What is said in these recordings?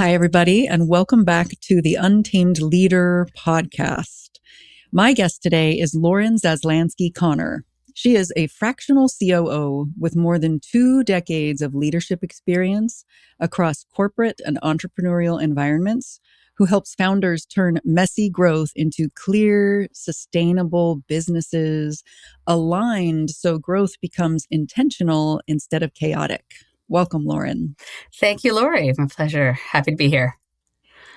Hi, everybody, and welcome back to the Untamed Leader podcast. My guest today is Lauren Zaslansky Connor. She is a fractional COO with more than 2 decades of leadership experience across corporate and entrepreneurial environments, who helps founders turn messy growth into clear, sustainable businesses, aligned so growth becomes intentional instead of chaotic. Welcome, Lauren. Thank you, Lori. My pleasure. Happy to be here.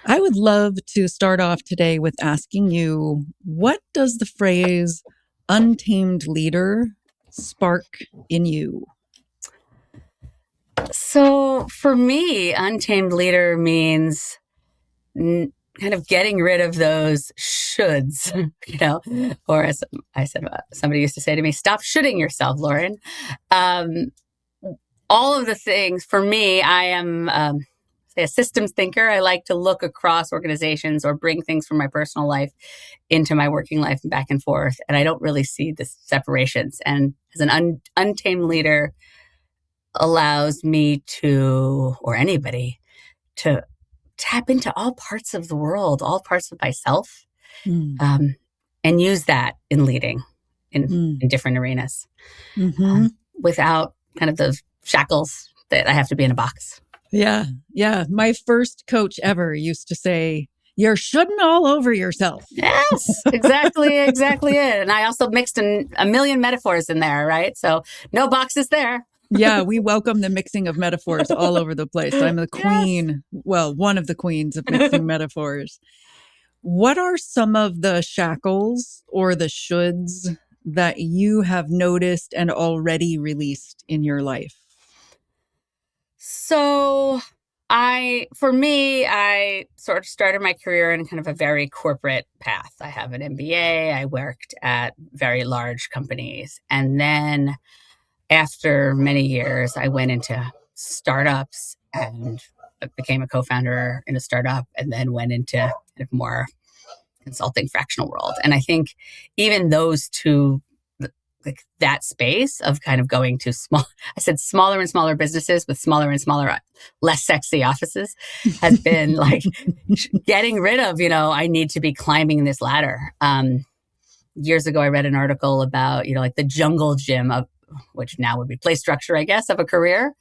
I would love to start off today with asking you, what does the phrase untamed leader spark in you? So for me, untamed leader means kind of getting rid of those shoulds, or as I said, somebody used to say to me, stop shoulding yourself, Lauren. All of the things, for me, I am a systems thinker. I like to look across organizations or bring things from my personal life into my working life and back and forth. And I don't really see the separations. And as an untamed leader allows me to, or anybody, to tap into all parts of the world, all parts of myself, and use that in leading in different arenas without kind of those shackles that I have to be in a box. Yeah. My first coach ever used to say, you're shoulding all over yourself. Yes, exactly it. And I also mixed in a million metaphors in there, right? So no boxes there. Yeah, we welcome the mixing of metaphors all over the place. I'm the queen, well, one of the queens of mixing metaphors. What are some of the shackles or the shoulds that you have noticed and already released in your life? So I sort of started my career in kind of a very corporate path. I have an MBA. I worked at very large companies. And then after many years, I went into startups and became a co-founder in a startup, and then went into kind of more consulting fractional world. And I think even those two, like that space of kind of going to smaller and smaller businesses with smaller and smaller, less sexy offices, has been like getting rid of, I need to be climbing this ladder. Years ago, I read an article about, like the jungle gym of, which now would be play structure, I guess, of a career,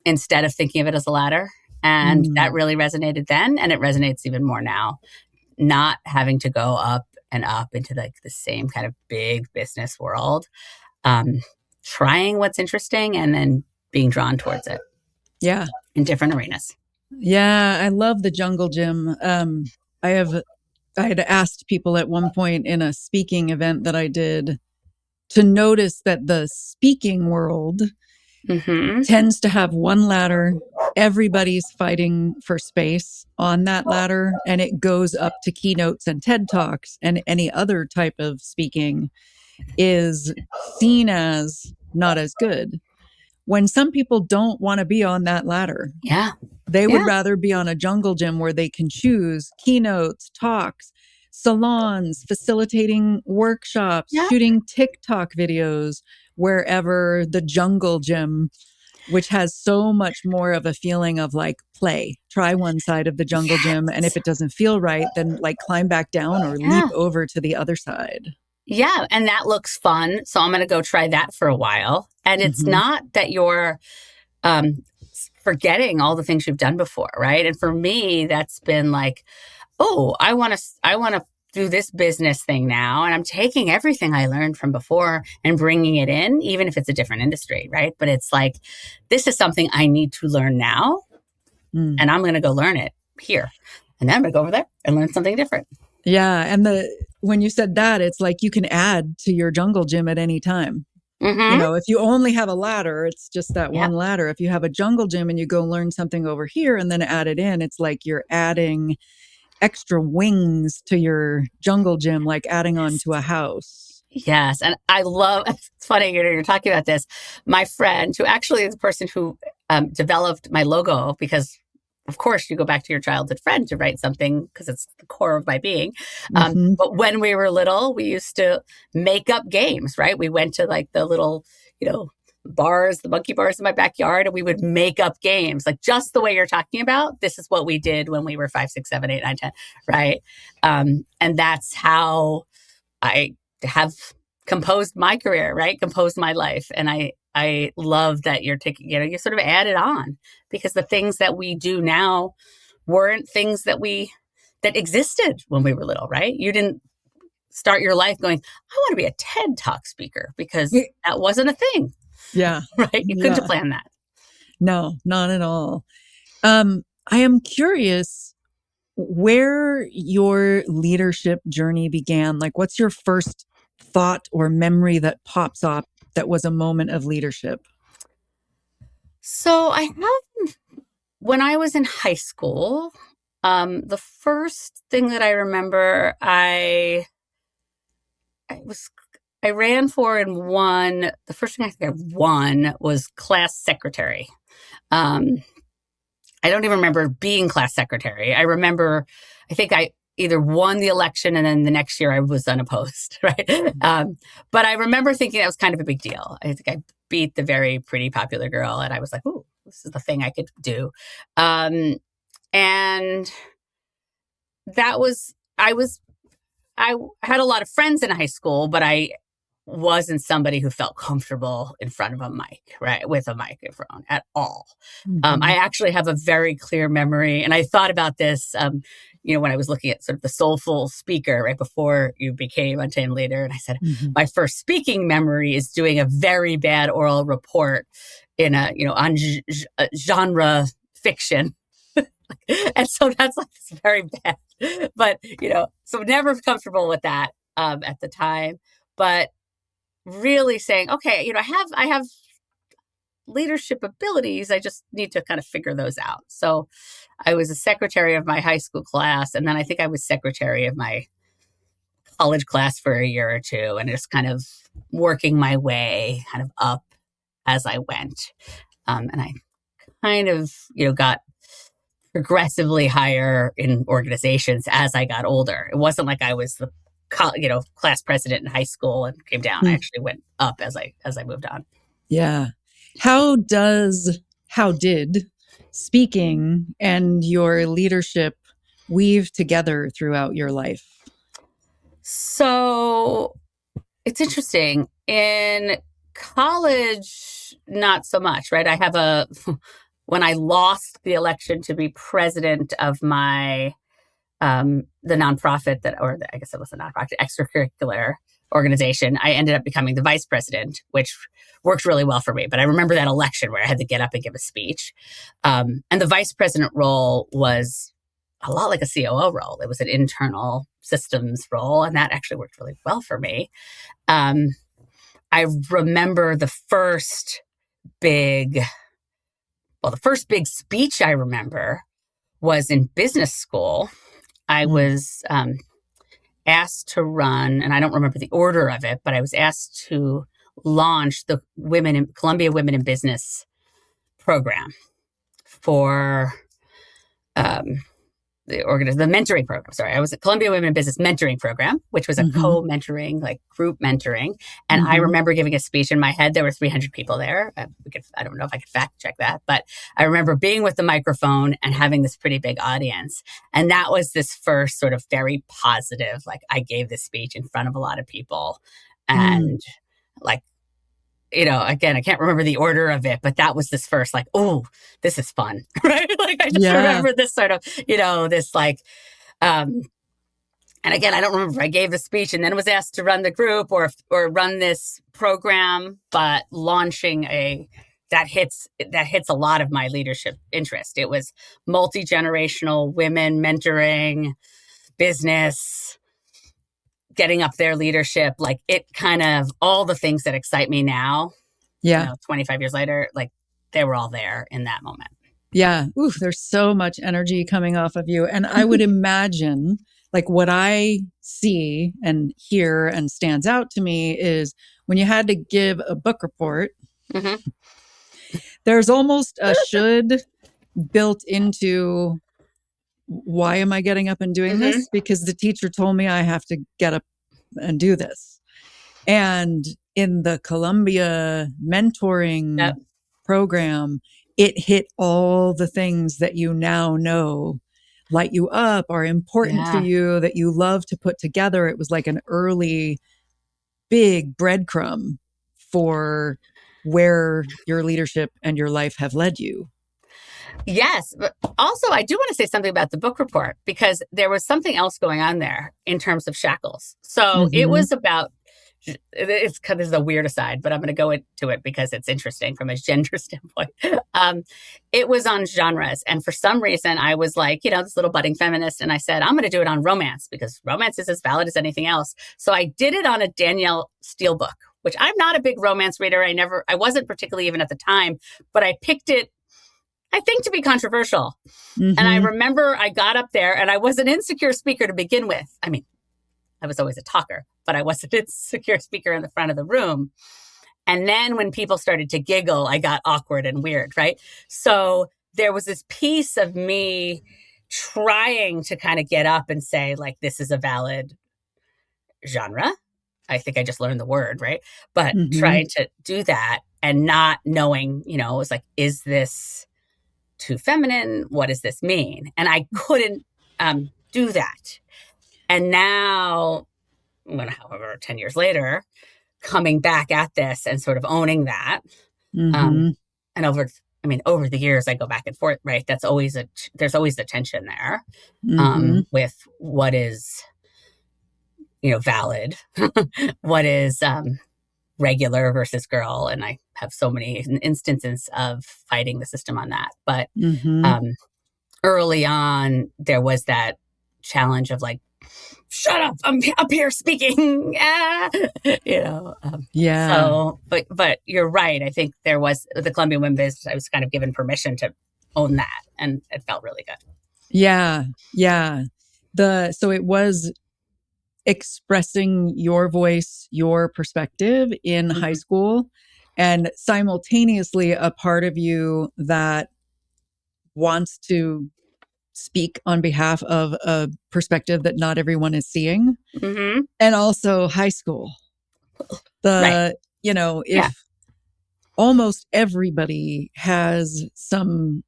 instead of thinking of it as a ladder. And that really resonated then. And it resonates even more now, not having to go up and up into like the same kind of big business world, trying what's interesting and then being drawn towards it. Yeah. In different arenas. Yeah. I love the jungle gym. I had asked people at one point in a speaking event that I did to notice that the speaking world tends to have one ladder. Everybody's fighting for space on that ladder, and it goes up to keynotes and TED Talks, and any other type of speaking is seen as not as good. When some people don't want to be on that ladder, they would rather be on a jungle gym where they can choose keynotes, talks, salons, facilitating workshops, shooting TikTok videos, wherever the jungle gym, which has so much more of a feeling of like play. Try one side of the jungle gym, and if it doesn't feel right, then like climb back down or leap over to the other side. Yeah, and that looks fun. So I'm going to go try that for a while. And it's not that you're forgetting all the things you've done before, right? And for me, that's been like, oh, I want to do this business thing now. And I'm taking everything I learned from before and bringing it in, even if it's a different industry, right? But it's like, this is something I need to learn now. And I'm going to go learn it here. And then I'm going to go over there and learn something different. Yeah. And when you said that, it's like you can add to your jungle gym at any time. If you only have a ladder, it's just that one ladder. If you have a jungle gym and you go learn something over here and then add it in, it's like you're adding extra wings to your jungle gym, like adding on to a house. Yes. And I love, it's funny, you're talking about this. My friend, who actually is the person who developed my logo, because of course you go back to your childhood friend to write something because it's the core of my being. But when we were little, we used to make up games, right? We went to like the little, bars, the monkey bars in my backyard, and we would make up games, like just the way you're talking about. This is what we did when we were 5, 6, 7, 8, 9, 10, right? And that's how I have composed my career, right? Composed my life. And I love that you're taking, you sort of add it on, because the things that we do now weren't things that existed when we were little, right? You didn't start your life going, I want to be a TED Talk speaker, because that wasn't a thing. Yeah. Right? You couldn't have planned that. No, not at all. I am curious where your leadership journey began. Like, what's your first thought or memory that pops up that was a moment of leadership? So when I was in high school, the first thing that I remember, I ran for and won. The first thing I think I won was class secretary. I don't even remember being class secretary. I think I either won the election and then the next year I was unopposed, right? But I remember thinking that was kind of a big deal. I think I beat the very pretty popular girl, and I was like, ooh, this is the thing I could do. And that was, I had a lot of friends in high school, but I wasn't somebody who felt comfortable in front of a mic, right? With a microphone at all. Mm-hmm. I actually have a very clear memory. And I thought about this, when I was looking at sort of the soulful speaker right before you became Untamed leader. And I said, my first speaking memory is doing a very bad oral report in on genre fiction. And so that's like it's very bad, but, so never comfortable with that at the time. But really saying, okay, I have leadership abilities. I just need to kind of figure those out. So I was a secretary of my high school class. And then I think I was secretary of my college class for a year or two, and just kind of working my way kind of up as I went. And I kind of, got progressively higher in organizations as I got older. It wasn't like I was the class president in high school and came down. I actually went up as I moved on. Yeah. How did speaking and your leadership weave together throughout your life? So it's interesting. In college, not so much, right? When I lost the election to be president of my the nonprofit I guess it was a nonprofit extracurricular organization, I ended up becoming the vice president, which worked really well for me. But I remember that election where I had to get up and give a speech. And the vice president role was a lot like a COO role. It was an internal systems role, and that actually worked really well for me. I remember the first big speech I remember was in business school. I was asked to run, and I don't remember the order of it, but I was asked to launch the Columbia Women in Business program for the mentoring program. Sorry, I was at Columbia Women in Business mentoring program, which was a co-mentoring, like group mentoring. And I remember giving a speech. In my head, there were 300 people there. I don't know if I could fact check that, but I remember being with the microphone and having this pretty big audience. And that was this first sort of very positive, like I gave this speech in front of a lot of people. And again, I can't remember the order of it, but that was this first, like, oh, this is fun, right? Like, I just remember this sort of, this like, and again, I don't remember if I gave the speech and then was asked to run the group or run this program, but launching that hits a lot of my leadership interest. It was multi-generational women mentoring, business, getting up their leadership, like it kind of all the things that excite me now, 25 years later, like they were all there in that moment. Yeah. Ooh, there's so much energy coming off of you. And I would imagine like what I see and hear and stands out to me is when you had to give a book report, there's almost a should built into why am I getting up and doing this? Because the teacher told me I have to get up and do this. And in the Columbia mentoring program, it hit all the things that you now know light you up, are important to you, that you love to put together. It was like an early big breadcrumb for where your leadership and your life have led you. Yes. But also, I do want to say something about the book report, because there was something else going on there in terms of shackles. So it was about, this is a weird aside, but I'm going to go into it because it's interesting from a gender standpoint. It was on genres. And for some reason, I was like, this little budding feminist. And I said, I'm going to do it on romance because romance is as valid as anything else. So I did it on a Danielle Steele book, which I'm not a big romance reader. I wasn't particularly even at the time, but I picked it, I think, to be controversial. And I remember I got up there and I was an insecure speaker to begin with. I mean, I was always a talker, but I was an insecure speaker in the front of the room. And then when people started to giggle, I got awkward and weird, right? So there was this piece of me trying to kind of get up and say, like, this is a valid genre. I think I just learned the word, right? But trying to do that and not knowing, it was like, is this too feminine? What does this mean? And I couldn't do that. And now, however, 10 years later, coming back at this and sort of owning that. And over the years, I go back and forth, right? There's always the tension there with what is, valid, what is regular versus girl. And I have so many instances of fighting the system on that. But early on, there was that challenge of like, shut up, I'm up here speaking. So, but you're right. I think there was the Columbia Women Business. I was kind of given permission to own that, and it felt really good. Yeah. So it was expressing your voice, your perspective in high school, and simultaneously a part of you that wants to speak on behalf of a perspective that not everyone is seeing. And also high school. If almost everybody has some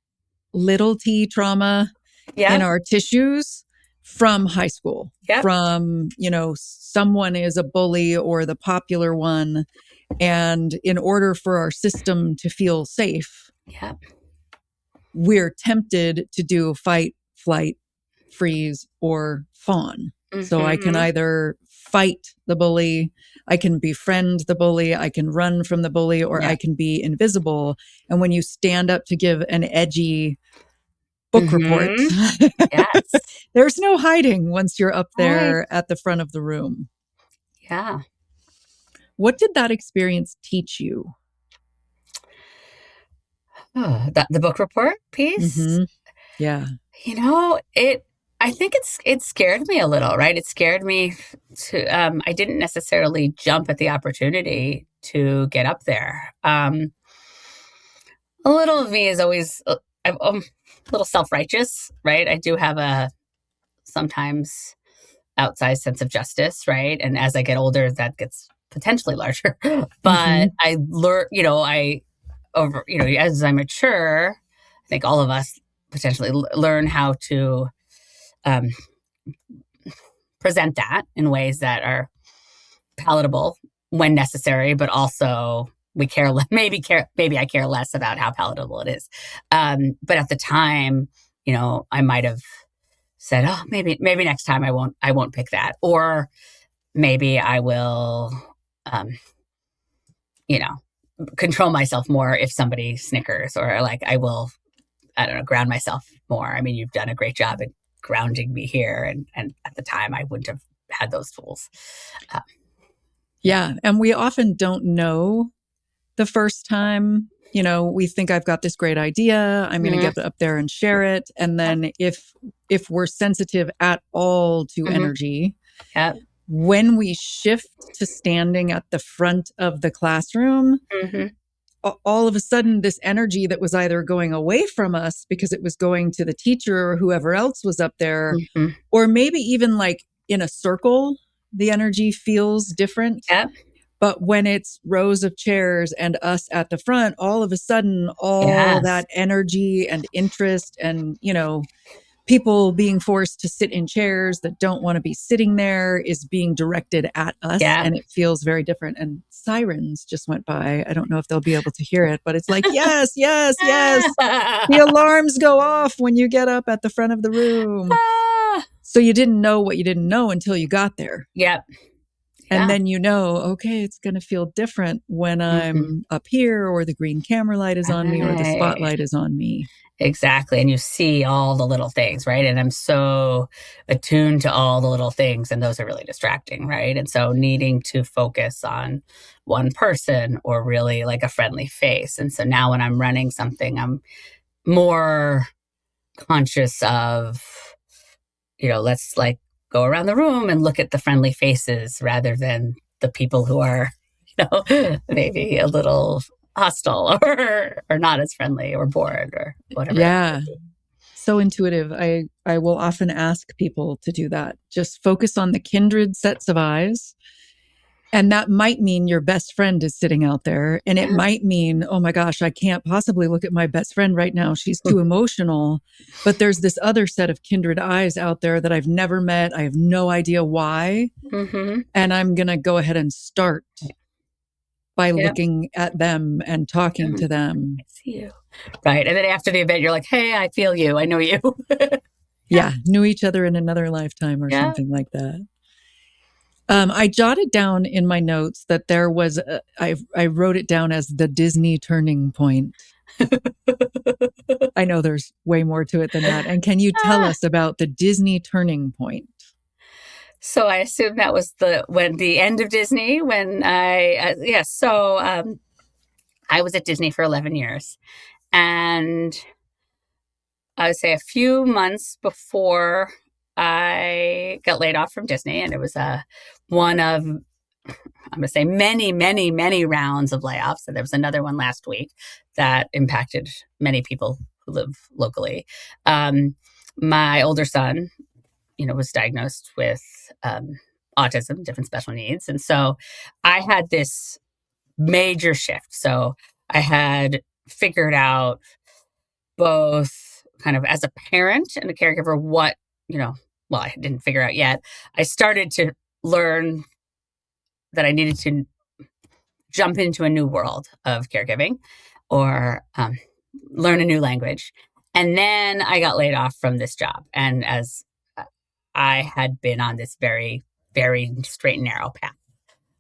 little t trauma in our tissues from high school, from, someone is a bully or the popular one. And in order for our system to feel safe, we're tempted to do fight, flight, freeze, or fawn. So I can either fight the bully, I can befriend the bully, I can run from the bully, or I can be invisible. And when you stand up to give an edgy book report, there's no hiding once you're up there at the front of the room. Yeah. What did that experience teach you? The book report piece? Yeah. I think it scared me a little, right? It scared me to, I didn't necessarily jump at the opportunity to get up there. A little of me is always I'm a little self-righteous, right? I do have a sometimes outsized sense of justice, right? And as I get older, that gets potentially larger. But I learn, as I mature, I think all of us potentially learn how to present that in ways that are palatable when necessary, but also we care maybe I care less about how palatable it is. But at the time, I might have said, oh, maybe next time I won't pick that, or maybe I will, control myself more if somebody snickers, or like I will, I don't know, ground myself more. I mean, you've done a great job at grounding me here. And at the time I wouldn't have had those tools. Yeah. And we often don't know the first time, we think I've got this great idea. I'm going to get up there and share it. And then if we're sensitive at all to energy, when we shift to standing at the front of the classroom, all of a sudden this energy that was either going away from us because it was going to the teacher or whoever else was up there, or maybe even like in a circle, the energy feels different. But when it's rows of chairs and us at the front, all of a sudden, all Yes. that energy and interest and, people being forced to sit in chairs that don't want to be sitting there is being directed at us. Yeah. And it feels very different. And sirens just went by. I don't know if they'll be able to hear it, but it's like, yes, yes, yes. The alarms go off when you get up at the front of the room. So you didn't know what you didn't know until you got there. Yep. And then okay, it's going to feel different when I'm up here, or the green camera light is on me, or the spotlight is on me. Exactly. And you see all the little things, right? And I'm so attuned to all the little things, and those are really distracting, right? And so needing to focus on one person or really like a friendly face. And so now when I'm running something, I'm more conscious of, let's like go around the room and look at the friendly faces rather than the people who are, maybe a little hostile or not as friendly or bored or whatever. Yeah. So intuitive. I will often ask people to do that. Just focus on the kindred sets of eyes. And that might mean your best friend is sitting out there. And it might mean, oh my gosh, I can't possibly look at my best friend right now. She's too emotional. But there's this other set of kindred eyes out there that I've never met. I have no idea why. And I'm going to go ahead and start by looking at them and talking to them. I see you. Right. And then after the event, you're like, hey, I feel you. I know you. Knew each other in another lifetime or something like that. I jotted down in my notes that there was, I wrote it down as the Disney turning point. I know there's way more to it than that. And can you tell us about the Disney turning point? So I assume that was the end of Disney when I was at Disney for 11 years, and I would say a few months before I got laid off from Disney, and it was one of, I'm going to say many, many, many rounds of layoffs. And there was another one last week that impacted many people who live locally. My older son, was diagnosed with autism, different special needs. And so I had this major shift. So I had figured out both kind of as a parent and a caregiver what, I didn't figure out yet. I started to learn that I needed to jump into a new world of caregiving or learn a new language. And then I got laid off from this job. And as I had been on this very, very straight and narrow path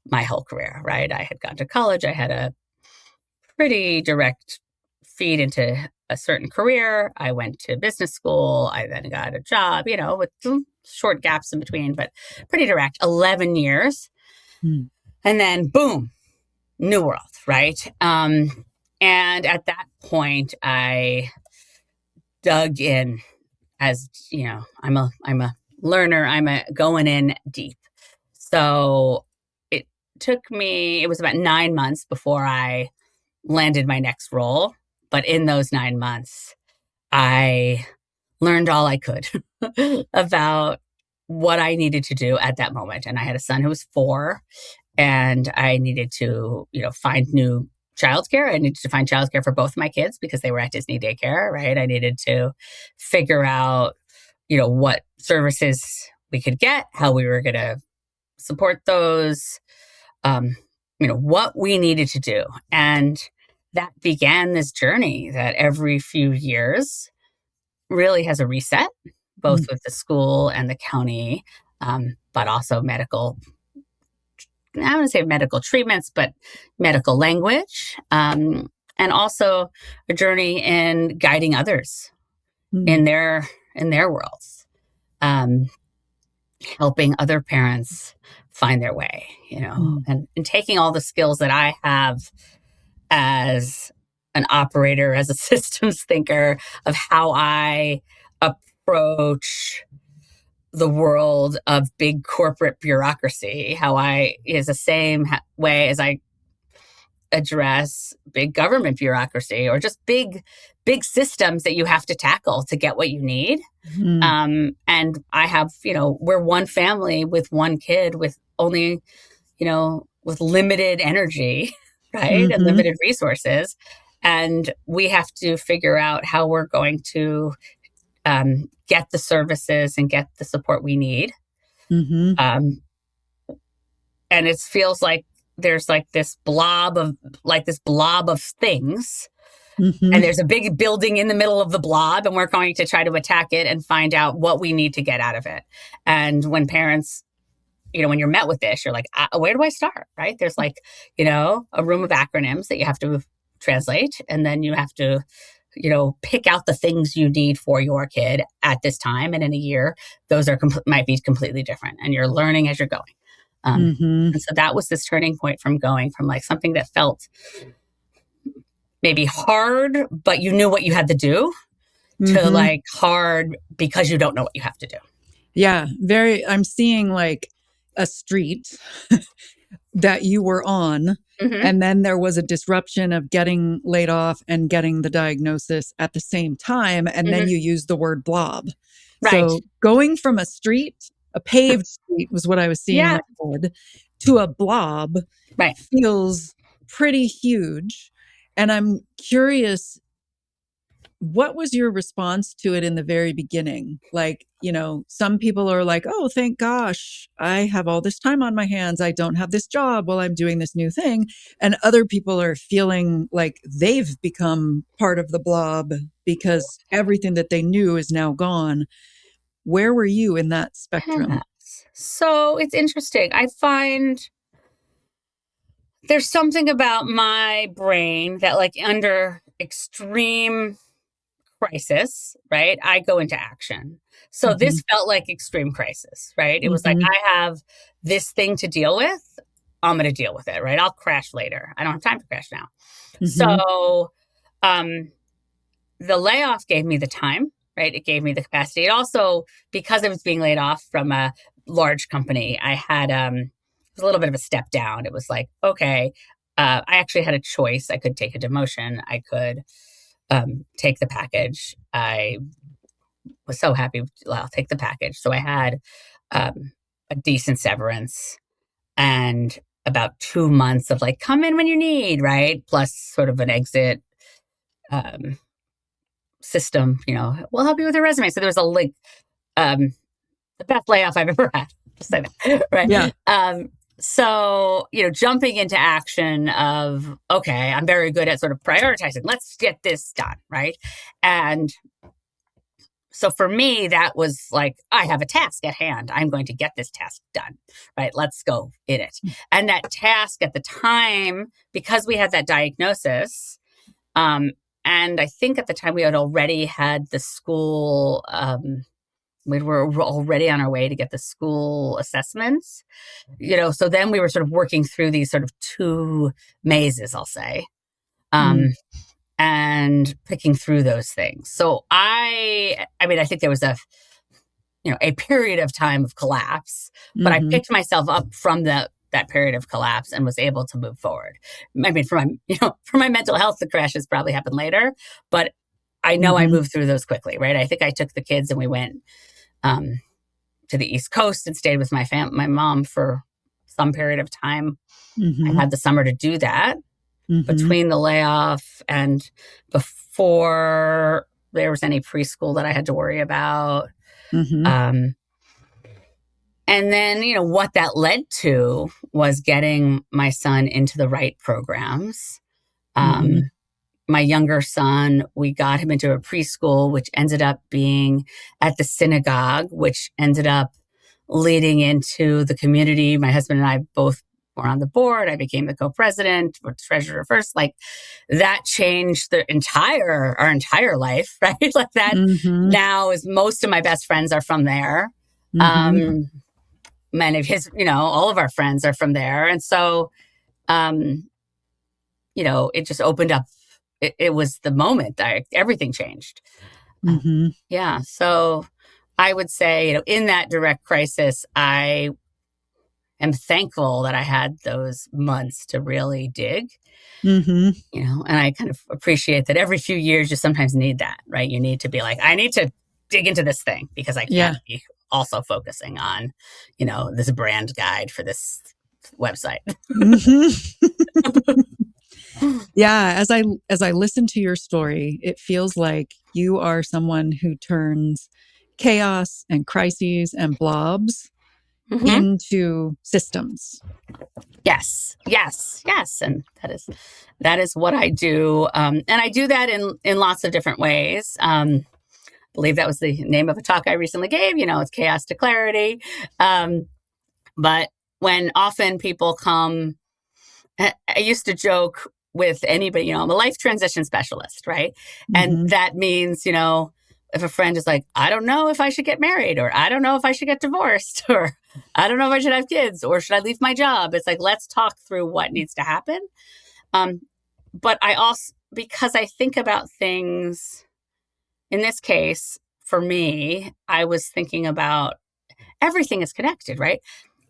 my whole career, right? I had gone to college. I had a pretty direct feed into a certain career. I went to business school. I then got a job, with some short gaps in between, but pretty direct, 11 years. And then boom, new world, right? And at that point, I dug in as, I'm a learner. I'm going in deep. So it was about 9 months before I landed my next role. But in those 9 months, I learned all I could about what I needed to do at that moment. And I had a son who was 4, and I needed to, find new childcare. I needed to find childcare for both my kids because they were at Disney daycare, right? I needed to figure out, what services we could get, how we were going to support those, what we needed to do. And that began this journey that every few years really has a reset, both with the school and the county, but also medical, I don't want to say medical treatments, but medical language, and also a journey in guiding others in their worlds, helping other parents find their way, and taking all the skills that I have as an operator, as a systems thinker, of how I approach the world of big corporate bureaucracy, how I is the same way as I address big government bureaucracy or just big systems that you have to tackle to get what you need. And I have, we're one family with one kid with only, with limited energy, right? And Mm-hmm. limited resources. And we have to figure out how we're going to get the services and get the support we need. Mm-hmm. Um, and it feels like there's this blob of things, Mm-hmm. and there's a big building in the middle of the blob, and we're going to try to attack it and find out what we need to get out of it. And when parents, when you're met with this, you're like, where do I start? Right? There's a room of acronyms that you have to translate, and then you have to pick out the things you need for your kid at this time, and in a year those might be completely different, and you're learning as you're going. Mm-hmm. And so that was this turning point from going from something that felt maybe hard, but you knew what you had to do, Mm-hmm. to hard because you don't know what you have to do. Yeah, I'm seeing a street that you were on, Mm-hmm. and then there was a disruption of getting laid off and getting the diagnosis at the same time, and Mm-hmm. then you used the word blob. Right. So going from a paved street was what I was seeing in Yeah. my head, to a blob Right. feels pretty huge. And I'm curious, what was your response to it in the very beginning? Some people are like, oh, thank gosh, I have all this time on my hands. I don't have this job while I'm doing this new thing. And other people are feeling like they've become part of the blob because everything that they knew is now gone. Where were you in that spectrum? Yes. So it's interesting. I find there's something about my brain that under extreme crisis, right, I go into action. So Mm-hmm. this felt like extreme crisis, right? It was Mm-hmm. I have this thing to deal with. I'm going to deal with it, right? I'll crash later. I don't have time to crash now. Mm-hmm. So the layoff gave me the time, right? It gave me the capacity. It also, because I was being laid off from a large company, I had it was a little bit of a step down. It was okay, I actually had a choice. I could take a demotion. I could take the package. I was so happy. I'll take the package. So I had a decent severance and about 2 months of come in when you need, right? Plus sort of an exit system, we'll help you with your resume. So there was the best layoff I've ever had. Just say that, right? Yeah. So, jumping into action of, okay, I'm very good at sort of prioritizing. Let's get this done, right? And so for me, that was I have a task at hand. I'm going to get this task done, right? Let's go in it. And that task at the time, because we had that diagnosis, and I think at the time we had already had the school, we were already on our way to get the school assessments, so then we were sort of working through these sort of two mazes, I'll say, and picking through those things. So I think there was a period of time of collapse, but I picked myself up from that period of collapse and was able to move forward. For my mental health, the crashes probably happened later, but I know I moved through those quickly, right? I think I took the kids and we went to the East Coast and stayed with my mom for some period of time. I had the summer to do that between the layoff and before there was any preschool that I had to worry about. And then, what that led to was getting my son into the right programs. My younger son, we got him into a preschool, which ended up being at the synagogue, which ended up leading into the community. My husband and I both were on the board. I became the co-president, or treasurer first. That changed our entire life, right? That now is most of my best friends are from there. Many of his, all of our friends are from there. And so, it just opened up. It was the moment that everything changed. Yeah. So I would say, in that direct crisis, I am thankful that I had those months to really dig. And I kind of appreciate that every few years you sometimes need that, right? You need to be I need to dig into this thing because I can't be also focusing on, this brand guide for this website. Yeah, as I listen to your story, it feels like you are someone who turns chaos and crises and blobs into systems. Yes, yes, yes, and that is what I do, and I do that in lots of different ways. I believe that was the name of a talk I recently gave. It's chaos to clarity. But when often people come, I used to joke with anybody, I'm a life transition specialist, right? And that means, if a friend is like, I don't know if I should get married, or I don't know if I should get divorced, or I don't know if I should have kids, or should I leave my job? It's like, let's talk through what needs to happen. But I also, because I think about things, in this case, for me, I was thinking about everything is connected, right?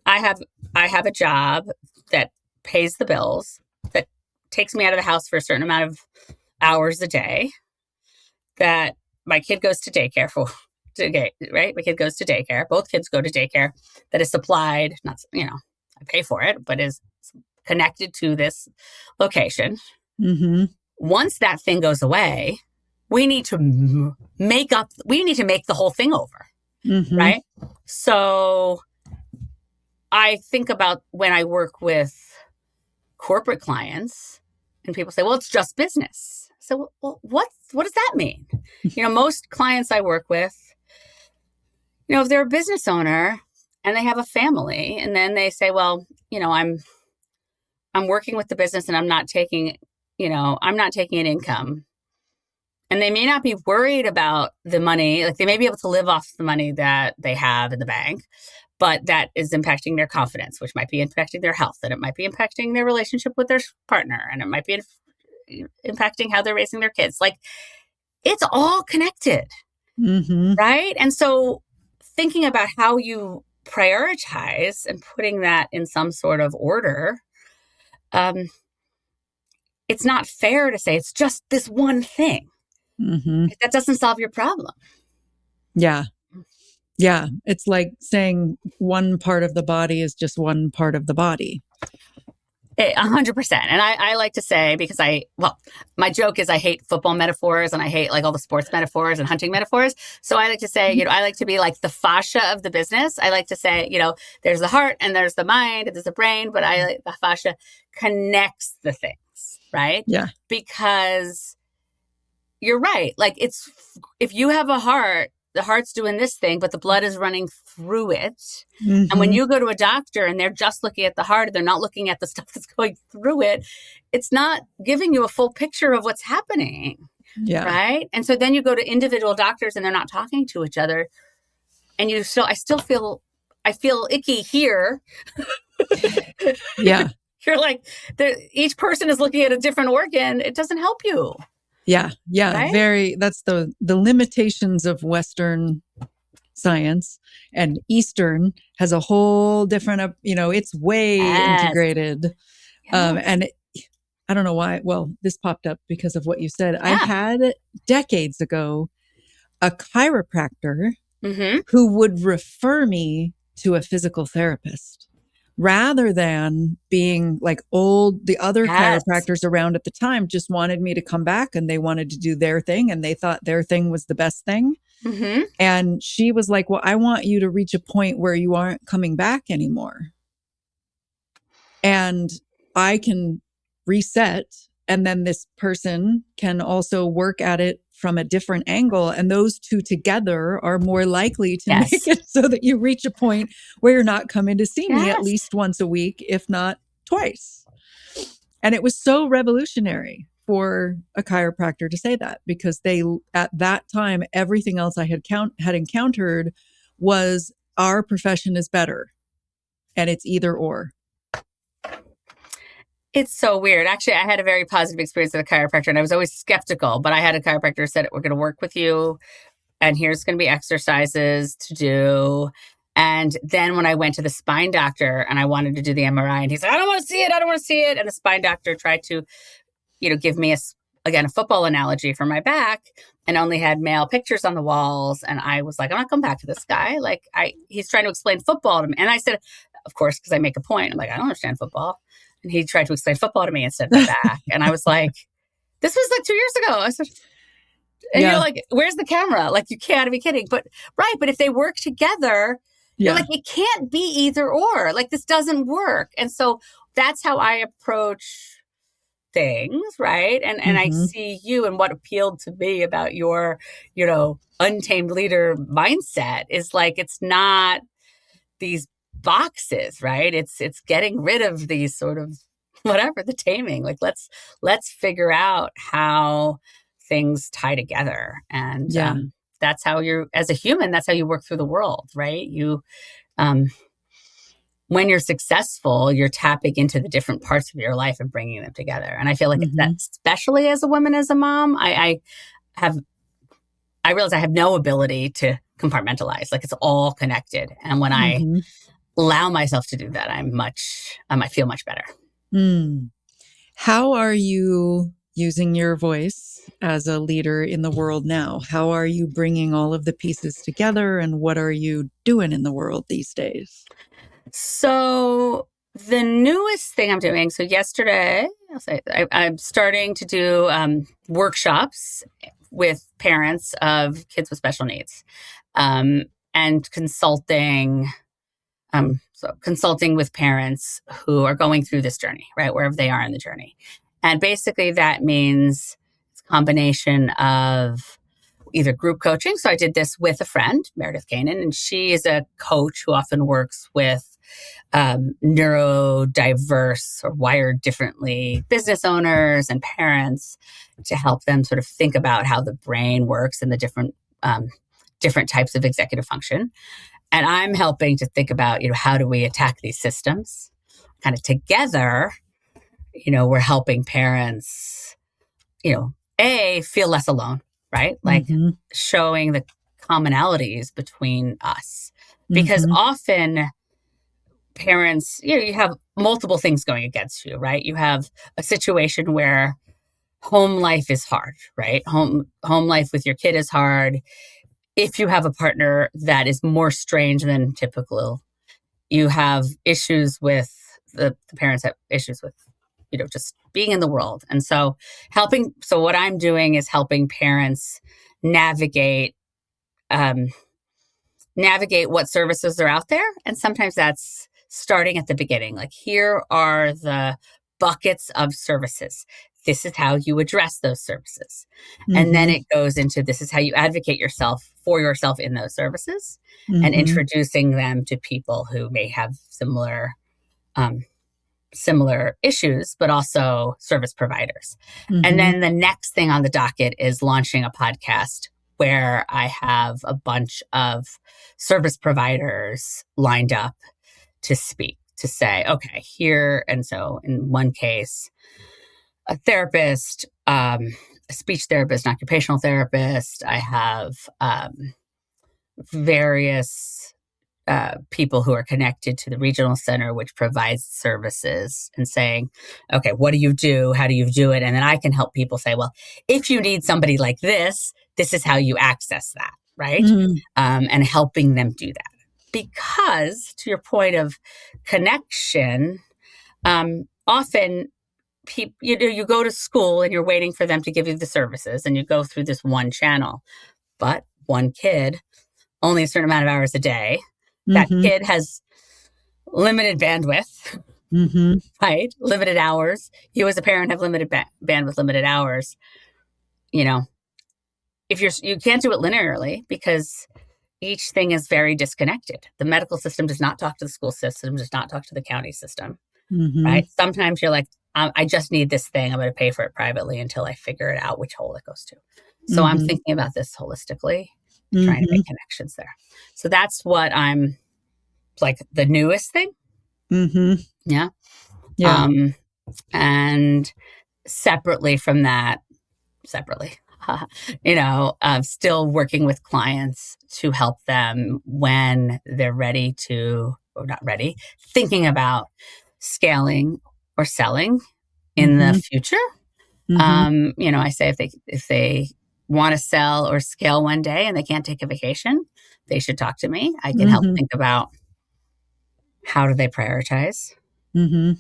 I have a job that pays the bills, that takes me out of the house for a certain amount of hours a day, that my kid goes to daycare right? My kid goes to daycare. Both kids go to daycare, that is supplied, not, I pay for it, but is connected to this location. Once that thing goes away, we need to make the whole thing over, right? So I think about when I work with corporate clients and people say, well, it's just business. So, well, what does that mean? Most clients I work with, if they're a business owner and they have a family, and then they say, well, I'm working with the business and I'm not taking an income. And they may not be worried about the money. Like, they may be able to live off the money that they have in the bank, but that is impacting their confidence, which might be impacting their health, and it might be impacting their relationship with their partner, and it might be impacting how they're raising their kids. Like, it's all connected, right? And so thinking about how you prioritize and putting that in some sort of order, it's not fair to say it's just this one thing. That doesn't solve your problem. Yeah. Yeah. It's like saying one part of the body is just one part of the body. 100%. And I like to say, because my joke is I hate football metaphors, and I hate like all the sports metaphors and hunting metaphors. So I like to say, I like to be like the fascia of the business. I like to say, there's the heart and there's the mind and there's the brain, but I like the fascia connects the things, right? Yeah. Because you're right. Like, if you have a heart, the heart's doing this thing, but the blood is running through it. And when you go to a doctor and they're just looking at the heart, they're not looking at the stuff that's going through it, it's not giving you a full picture of what's happening. Yeah. Right. And so then you go to individual doctors and they're not talking to each other. And I feel icky here. Yeah. You're like, each person is looking at a different organ. It doesn't help you. Yeah. Yeah. Right? That's the limitations of Western science, and Eastern has a whole different, it's way integrated. And I don't know why. Well, this popped up because of what you said. I had decades ago a chiropractor who would refer me to a physical therapist, rather than being like the other chiropractors around at the time just wanted me to come back, and they wanted to do their thing, and they thought their thing was the best thing. And she was like, well, I want you to reach a point where you aren't coming back anymore, and I can reset. And then this person can also work at it from a different angle. And those two together are more likely to make it so that you reach a point where you're not coming to see me at least once a week, if not twice. And it was so revolutionary for a chiropractor to say that, because at that time, everything else I had encountered was, our profession is better, and it's either or. It's so weird. Actually, I had a very positive experience with a chiropractor, and I was always skeptical, but I had a chiropractor who said, we're going to work with you, and here's going to be exercises to do. And then when I went to the spine doctor and I wanted to do the MRI, and he's like, I don't want to see it. And the spine doctor tried to, give me a football analogy for my back, and only had male pictures on the walls. And I was like, I'm not going back to this guy. Like, he's trying to explain football to me. And I said, of course, because I make a point. I'm like, I don't understand football. And he tried to explain football to me instead of my back. And I was like, this was like 2 years ago. I said, and you're like, where's the camera? Like, you can't be kidding. But if they work together, you're like, it can't be either or. Like, this doesn't work. And so that's how I approach things, right? And I see you, and what appealed to me about your, untamed leader mindset is like, it's not these boxes, right? It's getting rid of these sort of whatever, the taming. Like, let's figure out how things tie together. And that's how as a human, that's how you work through the world, right? You when you're successful, you're tapping into the different parts of your life and bringing them together. And I feel like that, especially as a woman, as a mom, I realize I have no ability to compartmentalize. Like, it's all connected. And when I allow myself to do that, I feel much better. How are you using your voice as a leader in the world now? How are you bringing all of the pieces together, and what are you doing in the world these days? So the newest thing I'm doing, so yesterday, I'm starting to do workshops with parents of kids with special needs, and consulting with parents who are going through this journey, right, wherever they are in the journey. And basically that means it's a combination of either group coaching. So I did this with a friend, Meredith Kanan, and she is a coach who often works with neurodiverse or wired differently business owners and parents to help them sort of think about how the brain works and the different types of executive function. And I'm helping to think about, how do we attack these systems kind of together? We're helping parents, feel less alone, right? Like showing the commonalities between us, because often parents, you have multiple things going against you, right? You have a situation where home life is hard, right? Home life with your kid is hard. If you have a partner that is more strange than typical, you have issues with the parents have issues with, just being in the world. And so what I'm doing is helping parents navigate what services are out there. And sometimes that's starting at the beginning. Like, here are the buckets of services. This is how you address those services. And then it goes into, this is how you advocate for yourself in those services, and introducing them to people who may have similar issues, but also service providers. And then the next thing on the docket is launching a podcast where I have a bunch of service providers lined up to speak, to say, okay, here. And so in one case, a therapist, a speech therapist, an occupational therapist. I have various people who are connected to the regional center, which provides services, and saying, okay, what do you do? How do you do it? And then I can help people say, well, if you need somebody like this, this is how you access that, right? And helping them do that. Because, to your point of connection, often people, you go to school and you're waiting for them to give you the services, and you go through this one channel. But one kid, only a certain amount of hours a day. That kid has limited bandwidth, right? Limited hours. You as a parent have limited bandwidth, limited hours. If you can't do it linearly, because each thing is very disconnected. The medical system does not talk to the school system, does not talk to the county system, right? Sometimes you're like, I just need this thing. I'm going to pay for it privately until I figure it out which hole it goes to. So I'm thinking about this holistically, trying to make connections there. So that's what I'm like, the newest thing. Yeah. And separately from that, still working with clients to help them when they're ready to, or not ready, thinking about scaling or selling in the future. I say if they want to sell or scale one day and they can't take a vacation, they should talk to me. I can help think about how do they prioritize? Mm-hmm.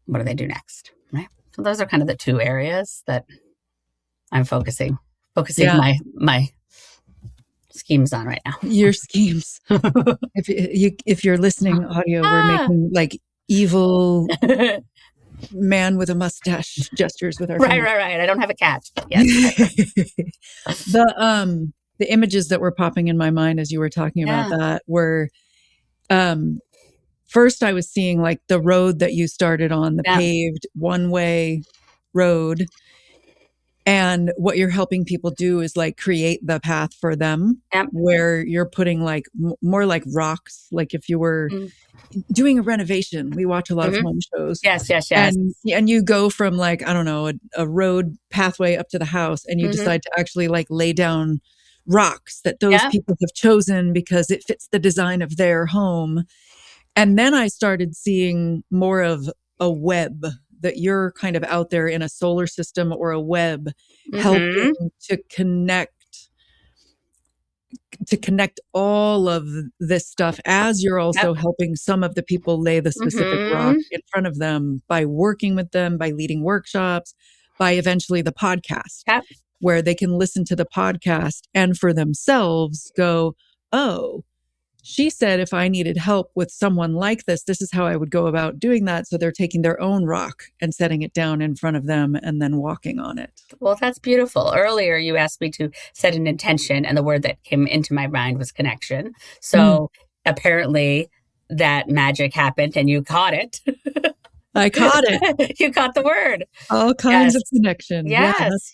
What do they do next? Right. So those are kind of the two areas that I'm focusing Yeah. my schemes on right now. Your schemes. If you're listening audio, we're making like evil man with a mustache gestures with our right, fingers. right. I don't have a cat. Yes. The images that were popping in my mind as you were talking about that were first I was seeing like the road that you started on, the paved one-way road. And what you're helping people do is like create the path for them, where you're putting like more like rocks. Like if you were doing a renovation, we watch a lot of home shows. Yes. And you go from like, I don't know, a road pathway up to the house, and you decide to actually like lay down rocks that those people have chosen because it fits the design of their home. And then I started seeing more of a web, that you're kind of out there in a solar system or a web helping to connect all of this stuff, as you're also helping some of the people lay the specific rock in front of them by working with them, by leading workshops, by eventually the podcast, where they can listen to the podcast and for themselves go, oh, she said if I needed help with someone like this, this is how I would go about doing that. So they're taking their own rock and setting it down in front of them and then walking on it. Well, that's beautiful. Earlier, you asked me to set an intention, and the word that came into my mind was connection. So apparently that magic happened and you caught it. I caught it. You caught the word. All kinds of connection. Yes.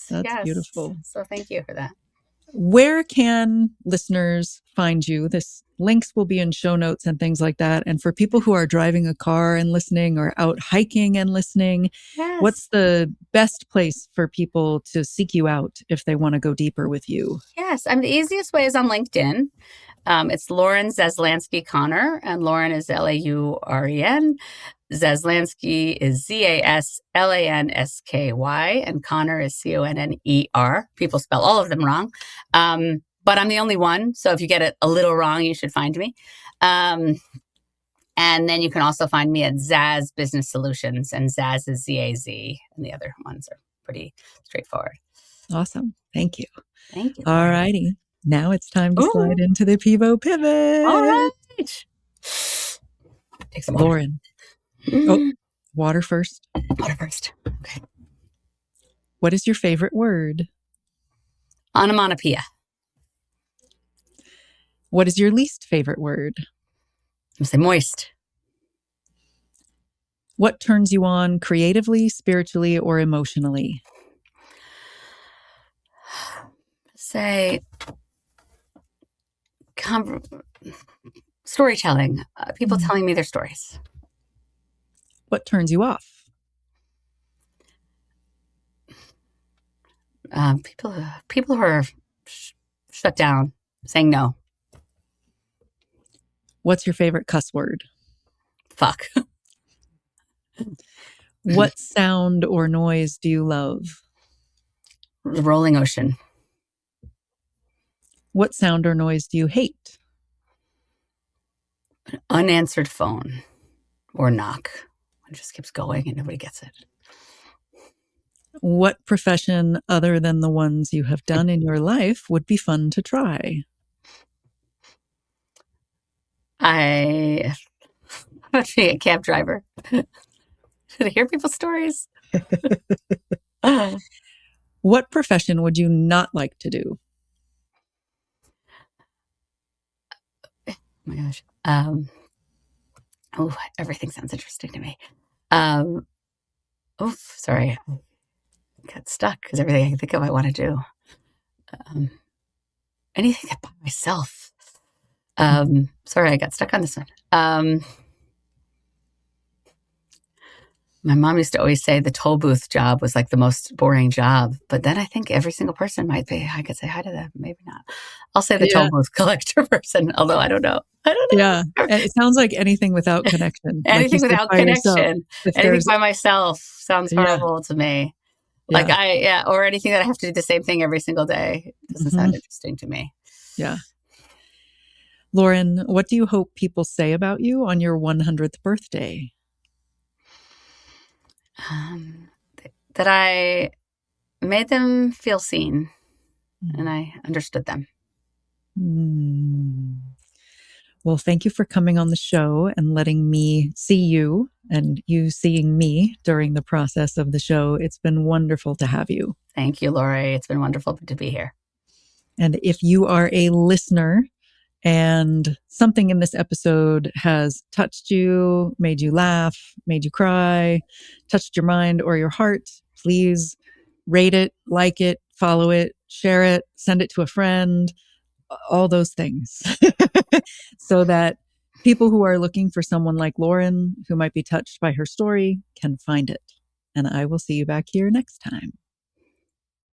That's beautiful. So thank you for that. Where can listeners find you? This links will be in show notes and things like that. And for people who are driving a car and listening, or out hiking and listening, what's the best place for people to seek you out if they want to go deeper with you? Yes, the easiest way is on LinkedIn. It's Lauren Zaslansky Connor, and Lauren is Lauren. Zaslansky is Zaslansky, and Connor is Conner. People spell all of them wrong. But I'm the only one. So if you get it a little wrong, you should find me. And then you can also find me at Zaz Business Solutions, and Zaz is Z-A-Z. And the other ones are pretty straightforward. Awesome. Thank you. Thank you. All righty. Now it's time to slide into the Pivo Pivot. All right. Take some water. Lauren. Oh, water first. Water first. Okay. What is your favorite word? Onomatopoeia. What is your least favorite word? I'm going to say moist. What turns you on creatively, spiritually, or emotionally? Say storytelling. People telling me their stories. What turns you off? People who are shut down, saying no. What's your favorite cuss word? Fuck. What sound or noise do you love? The rolling ocean. What sound or noise do you hate? An unanswered phone or knock. It just keeps going and nobody gets it. What profession other than the ones you have done in your life would be fun to try? I'm actually a cab driver. Should I hear people's stories? What profession would you not like to do? Oh my gosh. Everything sounds interesting to me. Sorry. I got stuck because everything I can think of I want to do. Anything by myself. Sorry, I got stuck on this one. My mom used to always say the toll booth job was like the most boring job. But then I think every single person might be, I could say hi to them. Maybe not. I'll say the toll booth collector person, although I don't know. Yeah. And it sounds like anything without connection. Anything without connection. Anything by myself sounds horrible to me. Like or anything that I have to do the same thing every single day. Doesn't sound interesting to me. Yeah. Lauren, what do you hope people say about you on your 100th birthday? That I made them feel seen and I understood them. Well, thank you for coming on the show and letting me see you and you seeing me during the process of the show. It's been wonderful to have you. Thank you, Lori. It's been wonderful to be here. And if you are a listener and something in this episode has touched you, made you laugh, made you cry, touched your mind or your heart, please rate it, like it, follow it, share it, send it to a friend, all those things so that people who are looking for someone like Lauren who might be touched by her story can find it. And I will see you back here next time.